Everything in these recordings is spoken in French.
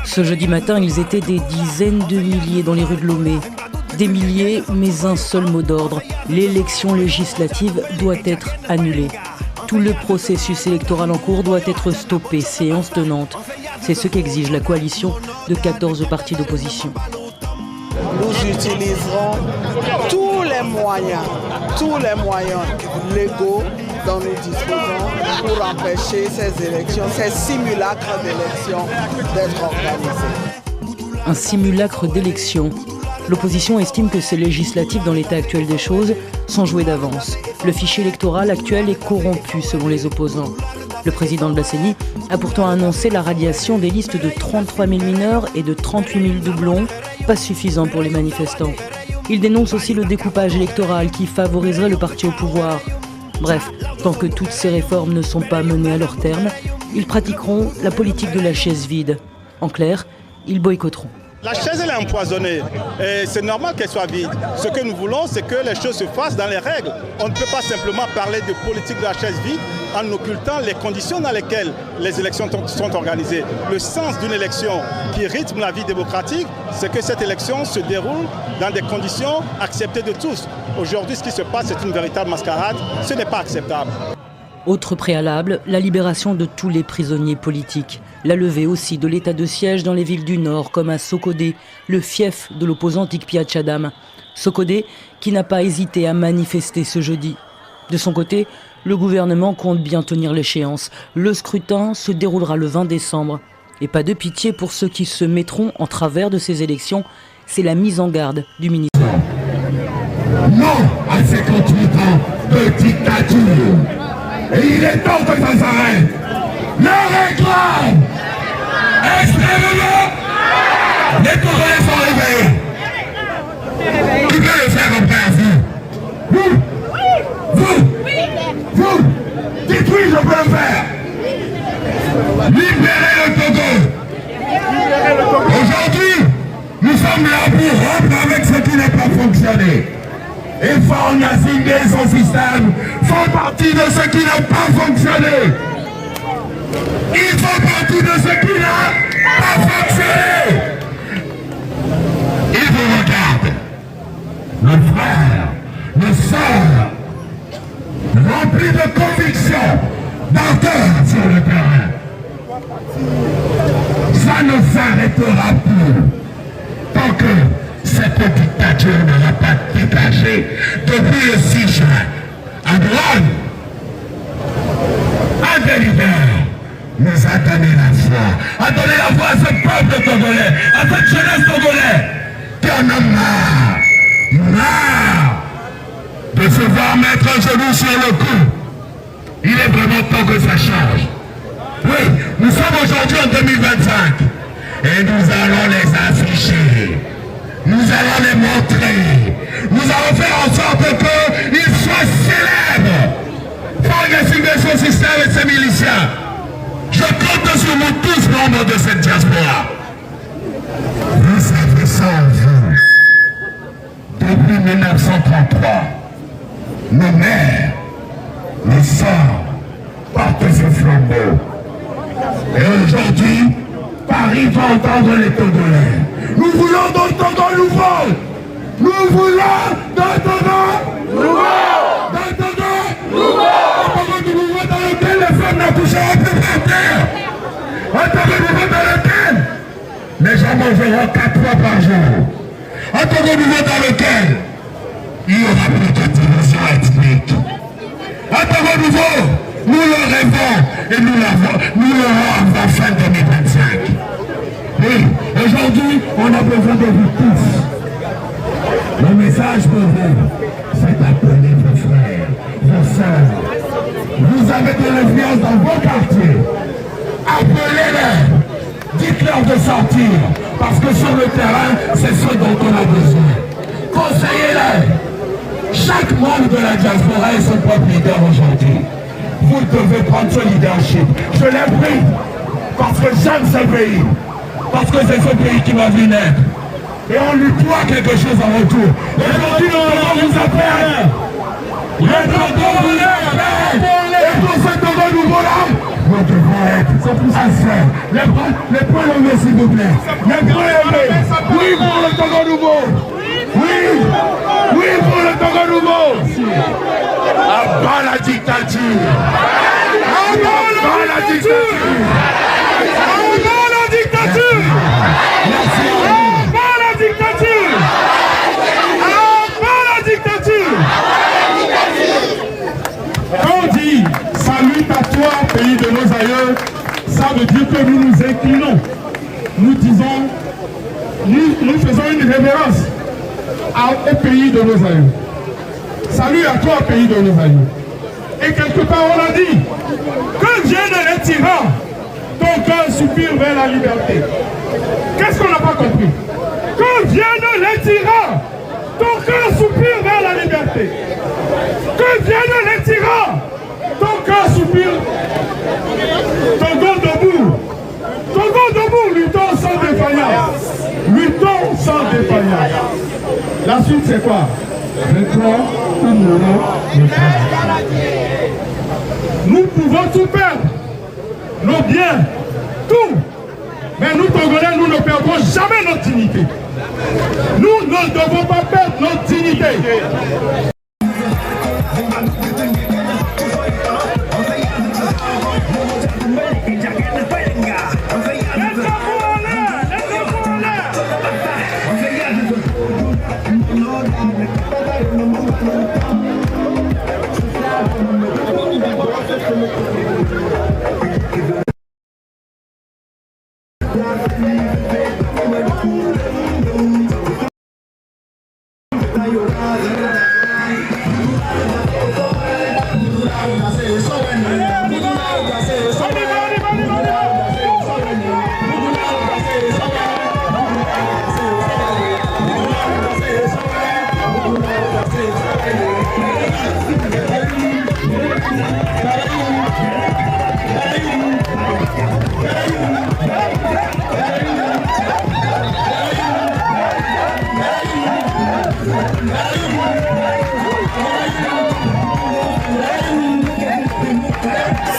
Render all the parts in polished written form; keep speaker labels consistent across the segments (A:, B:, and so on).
A: Ce jeudi matin, ils étaient des dizaines de milliers dans les rues de Lomé. Des milliers, mais un seul mot d'ordre. L'élection législative doit être annulée. Tout le processus électoral en cours doit être stoppé, séance tenante. C'est ce qu'exige la coalition de 14 partis d'opposition.
B: Nous utiliserons tous les moyens légaux dont nous disposons pour empêcher ces élections, ces simulacres d'élections d'être organisés.
A: Un simulacre d'élection. L'opposition estime que ces législatives dans l'état actuel des choses sont jouées d'avance. Le fichier électoral actuel est corrompu selon les opposants. Le président de la CENI a pourtant annoncé la radiation des listes de 33 000 mineurs et de 38 000 doublons, pas suffisant pour les manifestants. Il dénonce aussi le découpage électoral qui favoriserait le parti au pouvoir. Bref, tant que toutes ces réformes ne sont pas menées à leur terme, ils pratiqueront la politique de la chaise vide. En clair, ils boycotteront.
C: La chaise, elle est empoisonnée et c'est normal qu'elle soit vide. Ce que nous voulons, c'est que les choses se fassent dans les règles. On ne peut pas simplement parler de politique de la chaise vide en occultant les conditions dans lesquelles les élections sont organisées. Le sens d'une élection qui rythme la vie démocratique, c'est que cette élection se déroule dans des conditions acceptées de tous. Aujourd'hui, ce qui se passe, c'est une véritable mascarade. Ce n'est pas acceptable.
A: Autre préalable, la libération de tous les prisonniers politiques. La levée aussi de l'état de siège dans les villes du Nord, comme à Sokodé, le fief de l'opposant Hikpiat Chadam. Sokodé qui n'a pas hésité à manifester ce jeudi. De son côté, le gouvernement compte bien tenir l'échéance. Le scrutin se déroulera le 20 décembre. Et pas de pitié pour ceux qui se mettront en travers de ces élections. C'est la mise en garde du ministre.
D: Non à 58 ans de dictature. Et il est temps que ça s'arrête. Le réclame extrêmement. Les Congolais sont réveillés. Qui peut le faire après vous, dites oui, je peux le faire. Libérez le Togo. Aujourd'hui, nous sommes là pour rompre avec ce qui n'a pas fonctionné. Et Faure Gnassingbé et son système font partie de ce qui n'a pas fonctionné. Ils font partie de ce qui n'a pas fonctionné. Ils vous regardent. Nos frères, nos sœurs, remplis de conviction, d'ardeur sur le terrain. Ça ne s'arrêtera plus tant que cette dictature n'aura pas dégagé depuis le 6 juin à Douane. Un des leaders nous a donné la foi, a donné la foi à ce peuple togolais, à cette jeunesse togolaise qui en a marre de se voir mettre un genou sur le cou. Il est vraiment temps que ça change. Oui, nous sommes aujourd'hui en 2025 et nous allons les afficher. Nous allons les montrer. Nous allons faire en sorte qu'ils soient célèbres. Faure Gnassingbé son système et ses miliciens. Je compte sur vous tous, membres de cette diaspora. Vous avez ça en vous. Depuis 1933, nos mères, nos sœurs portent ce flambeau. Et aujourd'hui, Paris va entendre les Togolais. Nous voulons d'un Togo nouveau. Nous voulons d'un Togo nouveau. D'un Togo nouveau. Un Togo nouveau dans lequel les femmes n'accoucheront plus par terre. Un Togo nouveau dans lequel les gens mangeront 4 fois par jour. Un Togo nouveau dans lequel il y aura plus de division ethnique. Un Togo nouveau, nous le rêvons et nous l'aurons avant fin 2025. Oui, aujourd'hui, on a besoin de vous tous. Le message pour vous, c'est d'appeler vos frères, vos sœurs. Vous avez de l'influence dans vos quartiers. Appelez-les. Dites-leur de sortir. Parce que sur le terrain, c'est ce dont on a besoin. Conseillez-les. Chaque membre de la diaspora est son propre leader aujourd'hui. Vous devez prendre ce leadership. Je l'ai pris parce que j'aime ce pays. Parce que c'est ce pays qui m'a vu naître. Et on lui doit quelque chose en retour. Aujourd'hui, on vous appelle. Le Togo vous appelle. Et pour ce Togo nouveau là, Nous devons être assez. Les points levés, s'il vous plaît. Les grands levés. Oui pour le Togo nouveau. Oui. Oui pour le Togo nouveau. Abat la dictature. Abat la dictature. Abat la dictature. Abat la dictature. Abat la dictature. Quand on dit salut à toi, pays de nos aïeux, ça veut dire que nous nous inclinons. Nous disons, nous faisons une révérence au pays de nos aïeux. Salut à toi, pays de nos aïeux. Et quelque part, on a dit que vienne les tyrans, ton cœur soupire vers la liberté. Qu'est-ce qu'on n'a pas compris? Que viennent les tyrans, ton cœur soupire vers la liberté. Que viennent les tyrans, ton cœur soupire. Togo debout. Togo debout, luttons sans défaillance. Luttons sans défaillance. La suite, c'est quoi? Nous pouvons tout perdre, nos biens, tout. Mais nous, Togolais, nous ne perdrons jamais notre dignité. Nous ne devons pas perdre notre dignité.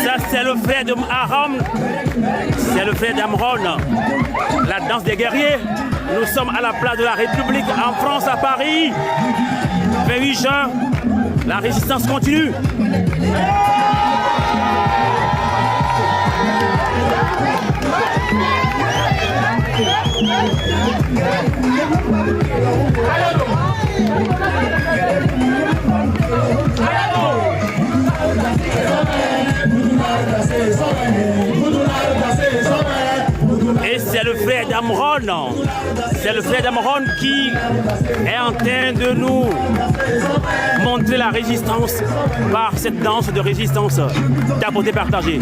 E: Ça, c'est le frère de Aram, c'est le frère d'Amron, la danse des guerriers. Nous sommes à la place de la République en France, à Paris. 28 juin, la résistance continue. Et c'est le frère d'Amron, qui est en train de nous montrer la résistance par cette danse de résistance d'apporter partagée.